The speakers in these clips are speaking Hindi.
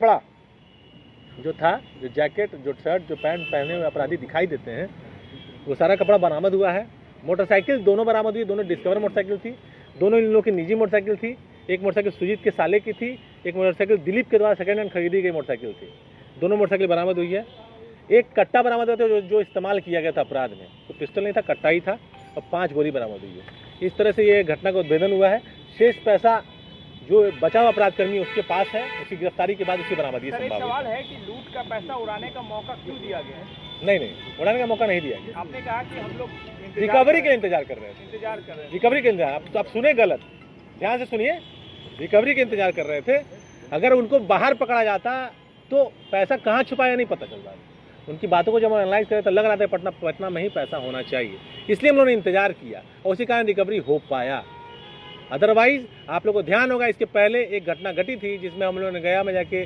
कपड़ा जो था, जो जैकेट, जो शर्ट, जो पैंट पहने हुए अपराधी दिखाई देते हैं, वो सारा कपड़ा बरामद हुआ है। मोटरसाइकिल दोनों बरामद हुई, दोनों डिस्कवर मोटरसाइकिल थी, दोनों इन लोगों की निजी मोटरसाइकिल थी। एक मोटरसाइकिल सुजीत के साले की थी, एक मोटरसाइकिल दिलीप के द्वारा सेकेंड हैंड खरीदी गई मोटरसाइकिल थी। दोनों मोटरसाइकिल बरामद हुई है। एक कट्टा बरामद हुआ था जो इस्तेमाल किया गया था अपराध में, तो पिस्टल नहीं था, कट्टा ही था, और 5 गोली बरामद हुई है। इस तरह से ये घटना का उद्भेदन हुआ है। शेष पैसा जो बचा हुआ अपराधकर्मी उसके पास है, उसकी गिरफ्तारी के बाद उसकी बरामदी संभव है। सवाल है कि लूट का पैसा उड़ाने का मौका क्यों दिया गया है? नहीं, उड़ाने का मौका नहीं दिया गया। आपने कहा कि हम लोग रिकवरी के इंतजार कर रहे थे। रिकवरी के इंतजार, आप सुने गलत, ध्यान से सुनिए। रिकवरी के इंतजार कर रहे थे। अगर उनको बाहर पकड़ा जाता तो पैसा कहाँ छुपाया नहीं पता चलता। उनकी बातों को जब हम एनालाइज करें तो लग रहा था पटना में ही पैसा होना चाहिए, इसलिए हम लोगों ने इंतजार किया और उसी कारण रिकवरी हो पाया। अदरवाइज आप लोगों को ध्यान होगा, इसके पहले एक घटना घटी थी जिसमें हम लोगों ने गया में जाके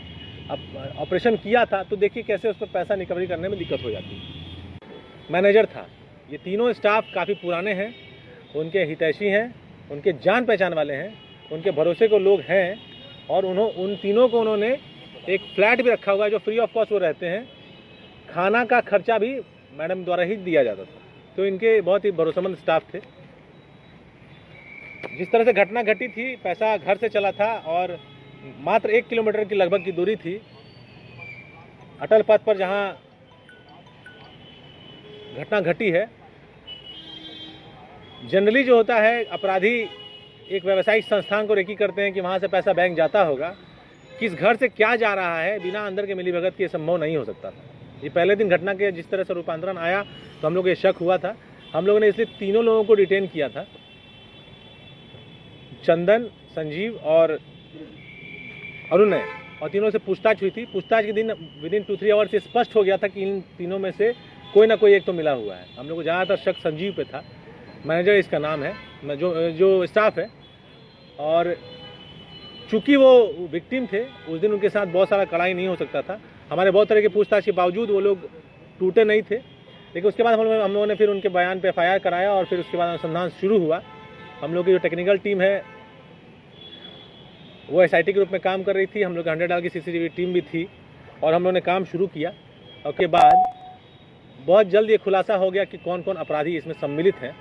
ऑपरेशन किया था, तो देखिए कैसे उस पर पैसा रिकवरी करने में दिक्कत हो जाती। मैनेजर था, ये तीनों स्टाफ काफ़ी पुराने हैं, उनके हितैषी हैं, उनके जान पहचान वाले हैं, उनके भरोसे को लोग हैं, और उन तीनों को उन्होंने एक फ्लैट भी रखा हुआ है जो फ्री ऑफ कॉस्ट वो रहते हैं। खाना का खर्चा भी मैडम द्वारा ही दिया जाता था, तो इनके बहुत ही भरोसेमंद स्टाफ थे। जिस तरह से घटना घटी थी, पैसा घर से चला था और मात्र 1 किलोमीटर की लगभग की दूरी थी। अटल पथ पर जहां घटना घटी है, जनरली जो होता है अपराधी एक व्यावसायिक संस्थान को रेकी करते हैं कि वहां से पैसा बैंक जाता होगा। किस घर से क्या जा रहा है बिना अंदर के मिलीभगत के संभव नहीं हो सकता था। ये पहले दिन घटना के जिस तरह से रूपांतरण आया तो हम लोग ये शक हुआ था। हम लोगों ने इसलिए तीनों लोगों को डिटेन किया था, चंदन, संजीव और अरुण, और तीनों से पूछताछ हुई थी। पूछताछ के दिन विदिन 2-3 आवर्स से स्पष्ट हो गया था कि इन तीनों में से कोई ना कोई एक तो मिला हुआ है। हम लोग को ज़्यादातर शक संजीव पे था, मैनेजर इसका नाम है, जो स्टाफ है। और चूंकि वो विक्टिम थे, उस दिन उनके साथ बहुत सारा कड़ाई नहीं हो सकता था। हमारे बहुत तरह के पूछताछ के बावजूद वो लोग टूटे नहीं थे। लेकिन उसके बाद हम लोगों ने फिर उनके बयान पे FIR कराया और फिर उसके बाद अनुसंधान शुरू हुआ। हम लोग की जो टेक्निकल टीम है वो SIT के रूप में काम कर रही थी। हम लोग 100 की CCTV टीम भी थी और हम लोगों ने काम शुरू किया। उसके बाद बहुत जल्द ये खुलासा हो गया कि कौन कौन अपराधी इसमें सम्मिलित हैं।